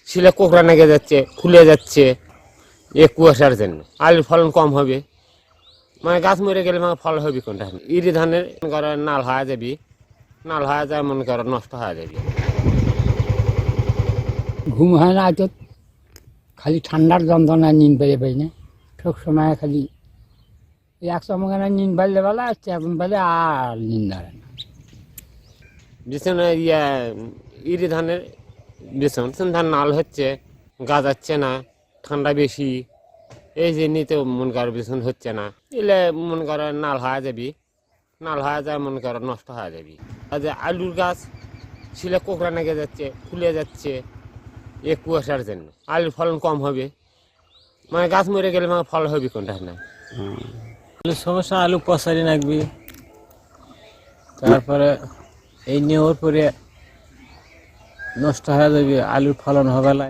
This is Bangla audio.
শিলে কোকড়া লেগে যাচ্ছে, ফুলে যাচ্ছে, এ কুয়াশার জন্য আলুর ফলন কম হবে। মানে গাছ মরে গেলে মানে ফল হবে কোনটা? ইরি ধানের মনে করো নাল হয়ে যাবি, নাল হয়ে যায় মনে করো নষ্ট হয়ে যাবে। ঘুম হয় না তো, খালি ঠান্ডার যন্ত্রণায় নিন পেয়ে পাই না। সব সময় খালি এক সময় নিন পাইলে বেলা আসছে, এখন পাইলে আর নিন ধরে না। বিছন ইরি ধানের বিছন ধান নাল হচ্ছে, গাজাচ্ছে না, ঠান্ডা বেশি, এই জন্যই মনে করো বিছন হচ্ছে না। এলে মনে করো নাল হয়ে যাবি, নাল হয়ে যায় মনে করো নষ্ট হয়ে যাবি। আর যে আলুর গাছ শিলে কোকড়া লেগে যাচ্ছে, ফুলে যাচ্ছে, এ কুয়াশার জন্য আলুর ফলন কম হবে। মানে গাছ মরে গেলে মানে ফল হবে কোনটা? না আলুর সমস্যা, আলু পচারি রাখবি, তারপরে এই নিয়ে ওর পরে নষ্ট হয়ে যাবে, আলুর ফলন হবে না।